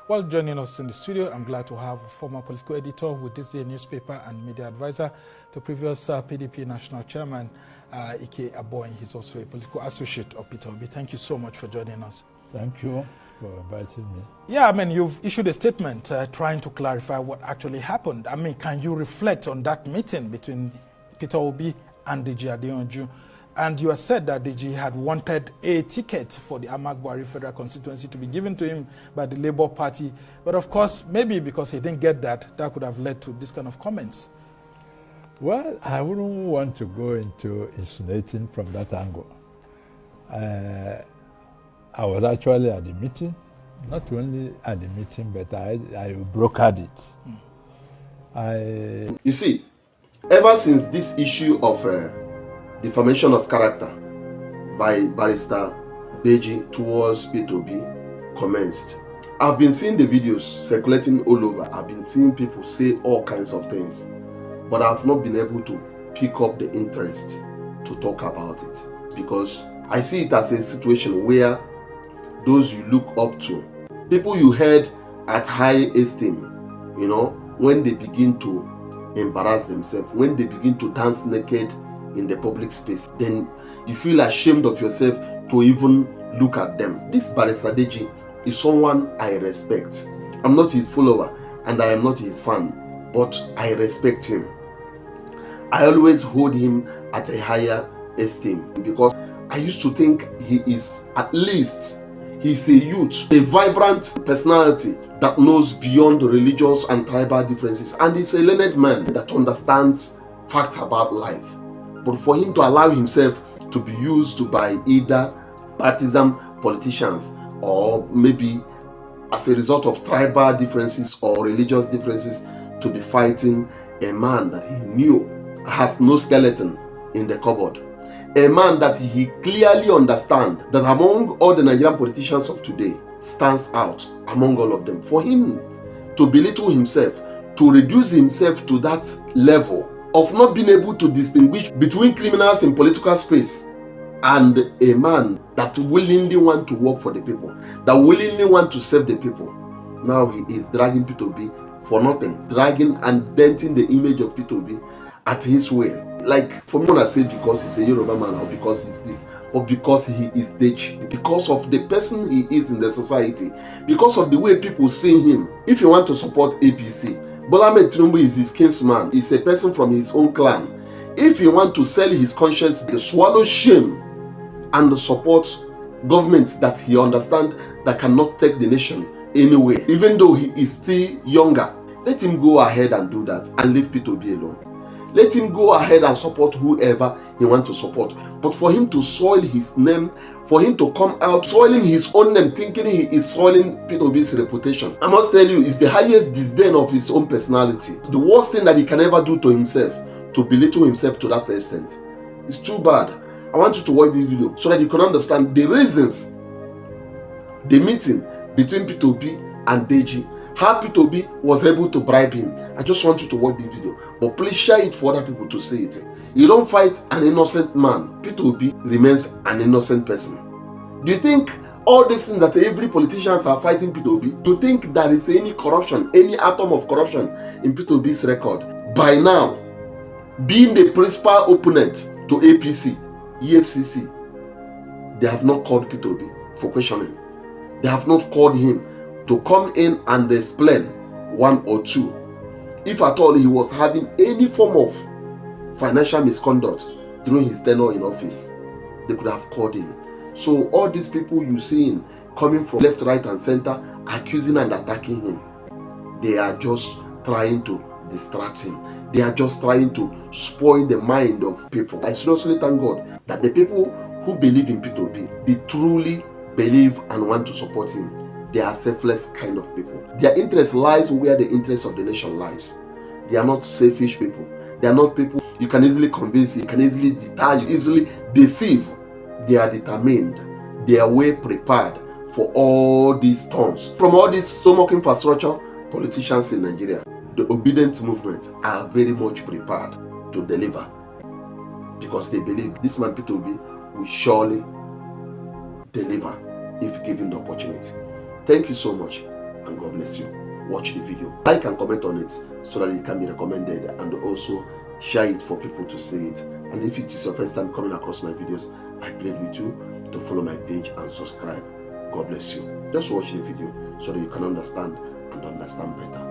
Well, joining us in the studio, I'm glad to have a former political editor with this year's newspaper and media advisor to previous PDP national chairman, Ike Aboying. He's also a political associate of Peter OBI. Thank you so much for joining us. Thank you for inviting me. Yeah, I mean, you've issued a statement trying to clarify what actually happened. I mean, can you reflect on that meeting between Peter OBI and Deji Adeyanju? And you have said that Deji had wanted a ticket for the Ahmad Buhari federal constituency to be given to him by the Labour Party. But of course, maybe because he didn't get that, that could have led to this kind of comments. Well, I wouldn't want to go into insinuating from that angle. I was actually at the meeting, not only at the meeting, but I brokered it. You see, ever since this issue of defamation of character by barrister Deji towards Peter OBI commenced, I've been seeing the videos circulating all over. I've been seeing people say all kinds of things, but I've not been able to pick up the interest to talk about it, because I see it as a situation where those you look up to, people you held at high esteem, you know, when they begin to embarrass themselves, when they begin to dance naked in the public space, then you feel ashamed of yourself to even look at them. This barrister Deji is someone I respect. I'm not his follower and I am not his fan, but I respect him. I always hold him at a higher esteem, because I used to think he is, at least, he's a youth, a vibrant personality that knows beyond religious and tribal differences, and he's a learned man that understands facts about life. But for him to allow himself to be used by either partisan politicians or maybe as a result of tribal differences or religious differences to be fighting a man that he knew has no skeleton in the cupboard, a man that he clearly understands that among all the Nigerian politicians of today stands out among all of them, for him to belittle himself, to reduce himself to that level of not being able to distinguish between criminals in political space and a man that willingly want to work for the people, that willingly want to serve the people. Now he is dragging Peter OBI for nothing, dragging and denting the image of Peter OBI at his will. Like, for me, when I say because he's a Yoruba man or because he's this, or because he is Deji, because of the person he is in the society, because of the way people see him. If you want to support APC, Bola Ahmed Tinubu is his kinsman, he's a person from his own clan. If you want to sell his conscience, swallow shame and support government that he understands that cannot take the nation anywhere, even though he is still younger, let him go ahead and do that and leave Peter OBI alone. Let him go ahead and support whoever he wants to support. But for him to soil his name, for him to come out soiling his own name, thinking he is soiling Peter OBI's reputation, I must tell you, it's the highest disdain of his own personality. The worst thing that he can ever do to himself, to belittle himself to that extent. It's too bad. I want you to watch this video so that you can understand the reasons, the meeting between Peter OBI and Deji, how Peter OBI was able to bribe him. I just want you to watch the video, but please share it for other people to see it. You don't fight an innocent man. Peter OBI remains an innocent person. Do you think all these things that every politicians are fighting Peter OBI, do you think there is any corruption, any atom of corruption in Peter OBI's record? By now, being the principal opponent to APC, EFCC, they have not called Peter OBI for questioning. They have not called him to come in and explain one or two. If at all he was having any form of financial misconduct during his tenure in office, they could have called him. So all these people you see coming from left, right and center, accusing and attacking him, they are just trying to distract him. They are just trying to spoil the mind of people. I seriously thank God that the people who believe in Peter OBI, they truly believe and want to support him. They are selfless kind of people. Their interest lies where the interest of the nation lies. They are not selfish people. They are not people you can easily convince, you can easily deter, you easily deceive. They are determined. They are well prepared for all these storms. From all these stomach infrastructure politicians in Nigeria, the obedient movement are very much prepared to deliver, because they believe this man Peter OBI will surely deliver if given the opportunity. Thank you so much. and God bless you. Watch the video. Like and comment on it so that it can be recommended, and also share it for people to see it. And if it is your first time coming across my videos, I plead with you to follow my page and subscribe. God bless you. Just watch the video so that you can understand and understand better.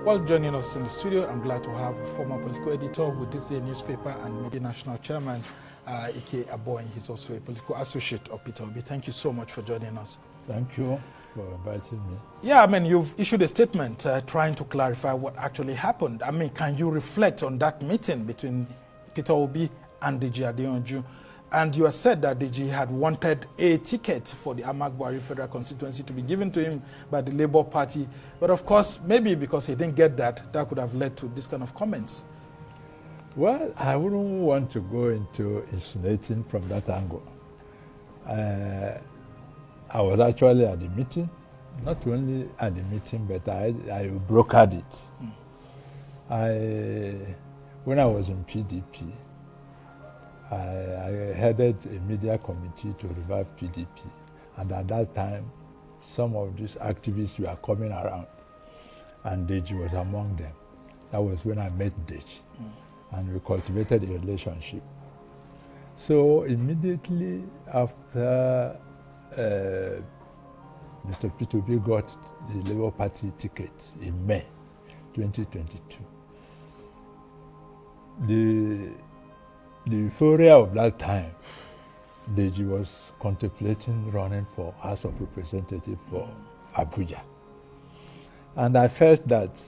While joining us in the studio, I'm glad to have a former political editor with this newspaper and Media National Chairman, Ike Aboying. He's also a political associate of Peter OBI. Thank you so much for joining us. Thank you for inviting me. Yeah, I mean, you've issued a statement trying to clarify what actually happened. I mean, can you reflect on that meeting between Peter OBI and Deji Adeyanju? And you have said that Deji had wanted a ticket for the Ahmad Buhari Federal Constituency to be given to him by the Labour Party. But of course, maybe because he didn't get that, that could have led to this kind of comments. Well, I wouldn't want to go into insinuating from that angle. I was actually at the meeting, not only at the meeting, but I brokered it. When I was in PDP, I headed a media committee to revive PDP. And at that time, some of these activists were coming around, and Deji was among them. That was when I met Deji, and we cultivated a relationship. So immediately after Mr. Peter OBI got the Labour Party ticket in May 2022, the euphoria of that time, Deji was contemplating running for House of Representatives for Abuja. And I felt that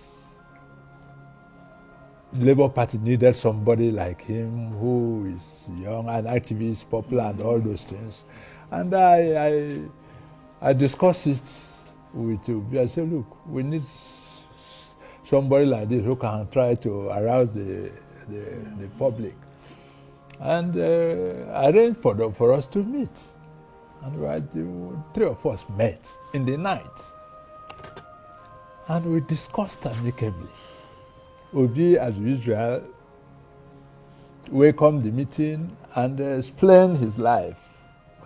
the Labour Party needed somebody like him who is young and activist, popular, and all those things. And I discussed it with OBI. I said, look, we need somebody like this who can try to arouse the public. And arranged for us to meet. And three of us met in the night. And we discussed amicably. OBI, as usual, welcomed the meeting and explained his life,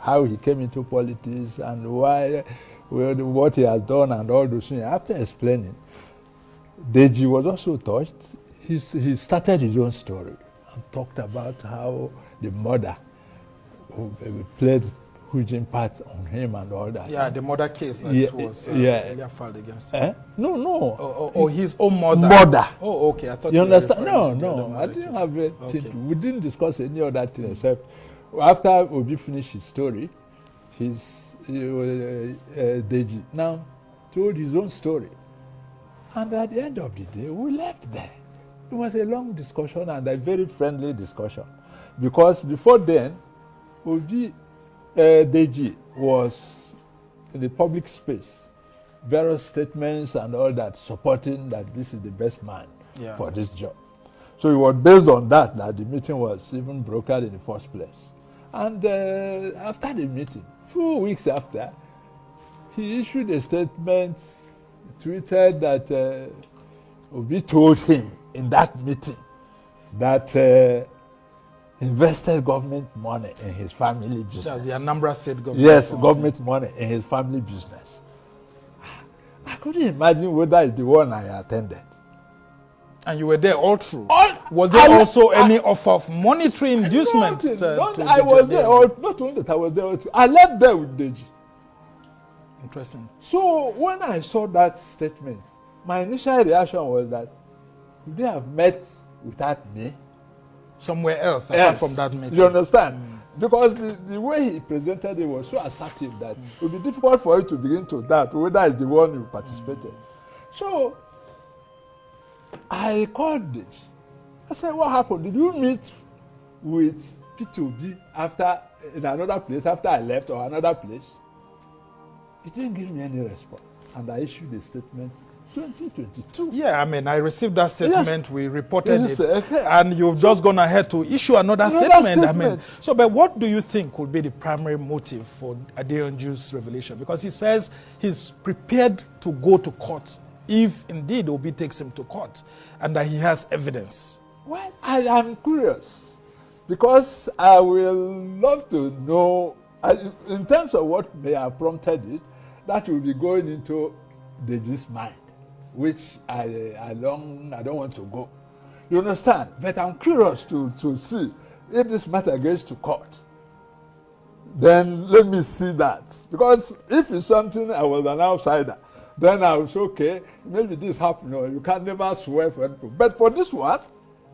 how he came into politics and what he has done and all those things. After explaining, Deji was also touched. He started his own story and talked about how the mother played huge impact on him and all that. Yeah, the mother case that was filed against him. No. Or his own mother. Mother. Oh, okay. I thought you understand? No. I didn't have it. Okay. We didn't discuss any other thing except after OBI finished his story, Deji now told his own story. And at the end of the day, we left there. It was a long discussion and a very friendly discussion. Because before then, Deji was in the public space, various statements and all that, supporting that this is the best man for this job. So it was based on that the meeting was even brokered in the first place. And after the meeting, 4 weeks after, he issued a statement, tweeted that OBI told him in that meeting that invested government money in his family business. That's the Anambra State government. Yes, government money in his family business. I couldn't imagine whether it's the one I attended. And you were there all through. Was there also any offer of monetary inducement? I was there. Not only that I was there, all through. I left there with Deji. Interesting. So when I saw that statement, my initial reaction was that could they have met without me? Somewhere else, apart from that meeting. You understand? Because the way he presented it was so assertive that it would be difficult for you to begin to doubt whether it's the one you participated. So I called this. I said, what happened? Did you meet with Peter OBI in another place after I left or another place? He didn't give me any response. And I issued a statement 2022. Yeah, I mean, I received that statement. Yes. We reported it. And you've just gone ahead to issue another statement. I mean, but what do you think would be the primary motive for Adeyanju's revelation? Because he says he's prepared to go to court if indeed OBI takes him to court and that he has evidence. Well, I am curious because I will love to know, in terms of what may have prompted it, that will be going into Deji's mind, which I don't want to go. You understand? But I'm curious to see if this matter gets to court. Then let me see that. Because if it's something I was an outsider, then I was okay, maybe this happened. No, you can never swear for anything. But for this one,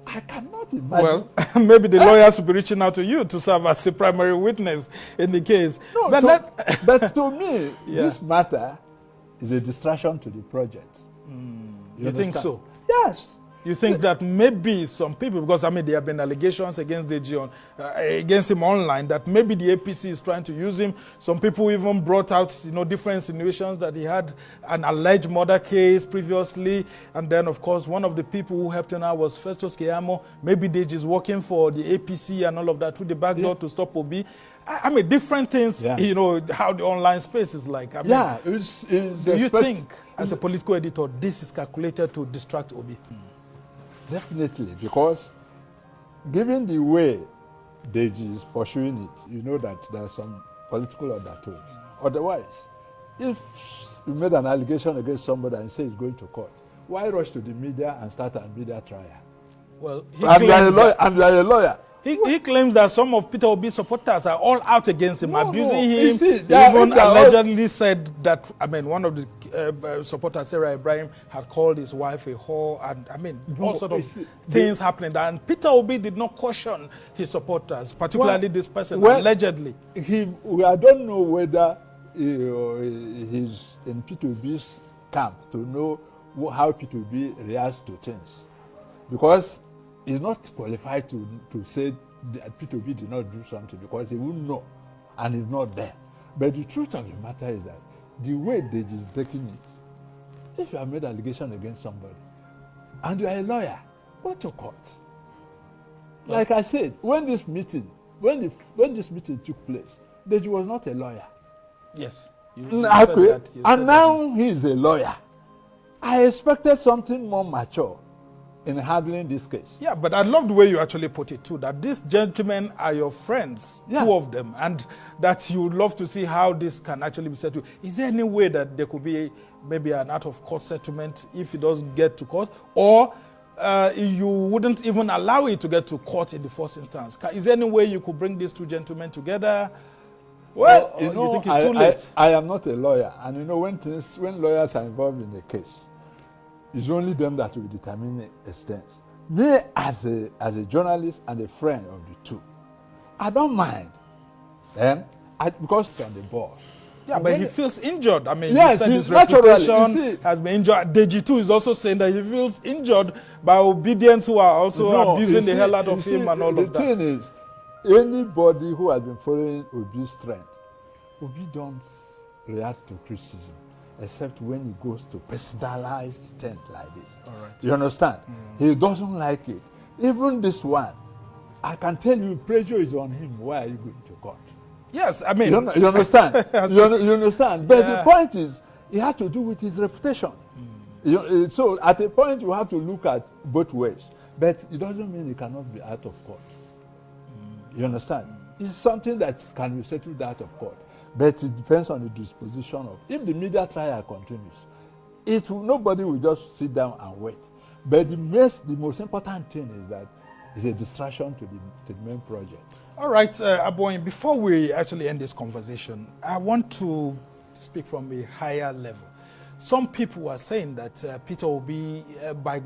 I cannot imagine. Well, maybe the lawyers will be reaching out to you to serve as a primary witness in the case. No, but to me, this matter is a distraction to the project. You think so? Yes. You think that maybe some people, because I mean there have been allegations against Deji against him online, that maybe the APC is trying to use him. Some people even brought out, different insinuations that he had an alleged murder case previously, and then of course one of the people who helped him out was Festus Keyamo. Maybe Deji is working for the APC and all of that through the back door to stop Obi. I mean, different things. How the online space is like. I mean, do you think, as a political editor, this is calculated to distract Obi? Definitely, because given the way Deji is pursuing it, you know that there's some political undertone. Otherwise, if you made an allegation against somebody and say he's going to court, why rush to the media and start a media trial? Well, you are a lawyer. He claims that some of Peter Obi's supporters are all out against him, abusing him. See, he even allegedly said that, I mean, one of the supporters, Sarah Ibrahim, had called his wife a whore, and I mean, all sort of things happening. And Peter Obi did not caution his supporters, particularly this person, allegedly. I don't know whether he's in Peter Obi's camp to know how Peter Obi reacts to things. Because he's not qualified to say that Peter Obi did not do something, because he wouldn't know and he's not there. But the truth of the matter is that the way Deji is taking it, if you have made an allegation against somebody and you are a lawyer, go to court. Like I said, when this meeting took place, Deji was not a lawyer. Yes. And now he is a lawyer. I expected something more mature in handling this case. Yeah, but I love the way you actually put it too, that these gentlemen are your friends, two of them, and that you would love to see how this can actually be settled. Is there any way that there could be maybe an out-of-court settlement if it doesn't get to court, or you wouldn't even allow it to get to court in the first instance? Is there any way you could bring these two gentlemen together? Well, you think it's too late? I am not a lawyer, and when lawyers are involved in a case, it's only them that will determine the extent. Me, as a journalist and a friend of the two, I don't mind. Because he's on the board. Yeah, but he feels injured. I mean, he said his reputation has been injured. Deji too is also saying that he feels injured by obedience who are also abusing the hell out of him and all of that. The thing is, anybody who has been following Obi's trend, Obi don't react to criticism, except when he goes to personalized things like this. All right. You understand? He doesn't like it. Even this one, I can tell you, pressure is on him. Why are you going to court? Yes, I mean... You understand? you understand? But the point is, it has to do with his reputation. So at a point, you have to look at both ways. But it doesn't mean it cannot be out of court. You understand? It's something that can be settled out of court. But it depends on the disposition of... If the media trial continues, nobody will just sit down and wait. But the most important thing is that it's a distraction to the main project. All right, Aboyin, before we actually end this conversation, I want to speak from a higher level. Some people are saying that Peter Obi, by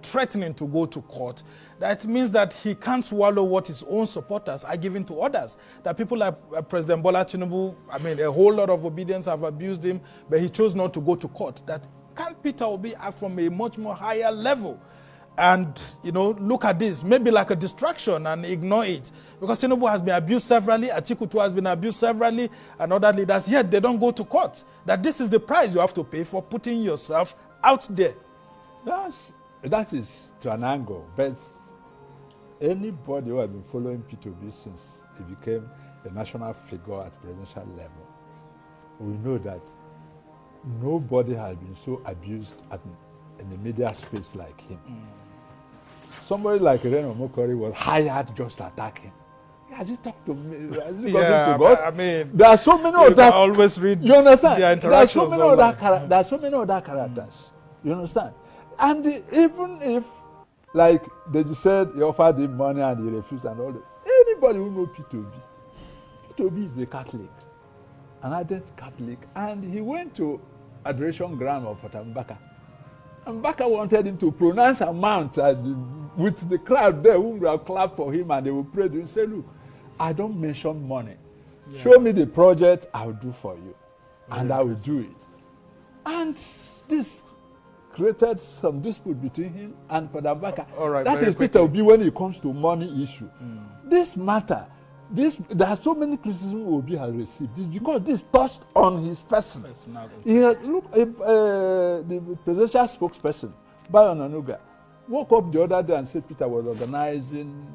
threatening to go to court, that means that he can't swallow what his own supporters are giving to others. That people like President Bola Tinubu, I mean, a whole lot of obedience have abused him, but he chose not to go to court. That can't Peter Obi act from a much more higher level? And, look at this, maybe like a distraction and ignore it. Because Tinubu has been abused severally, Atiku too has been abused severally, and other leaders, yet they don't go to court. That this is the price you have to pay for putting yourself out there. That is to an angle, but anybody who has been following P2B since he became a national figure at presidential level, we know that nobody has been so abused in the media space like him. Somebody like Reno Mokori was hired just to attack him. Has he talked to me? Has he gotten to God? I mean, there are so many other. Always read. You understand? Their interactions. There are so many other characters. You understand? And even if, like they just said, he offered him money and he refused and all that. Anybody who knows Peter OBI, Peter OBI is a Catholic, an ardent Catholic, and he went to adoration ground of Mbaka. And Mbaka wanted him to pronounce a mount with the crowd there who will clap for him and they will pray to him. Say, look, I don't mention money. Yeah. Show me the project, I'll do for you. And I will do it. And this created some dispute between him and Father Mbaka. All right, that is Peter OBI when it comes to money issue. This matter, there are so many criticisms Obi has received. This because this touched on his person. He had, look, the presidential spokesperson, Bayo Nanuga, woke up the other day and said Peter was organizing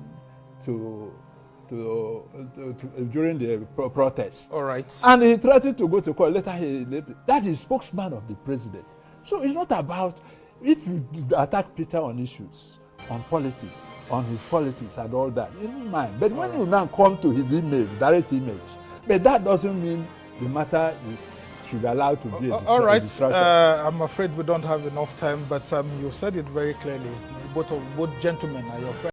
during the protest. All right. And he threatened to go to court. That is spokesman of the president. So it's not about if you attack Peter on issues, on politics, on his politics and all that, you don't mind. But when you now come to his image, direct image, but that doesn't mean the matter should be allowed to be a all right. I'm afraid we don't have enough time, but you said it very clearly. Both gentlemen are your friends.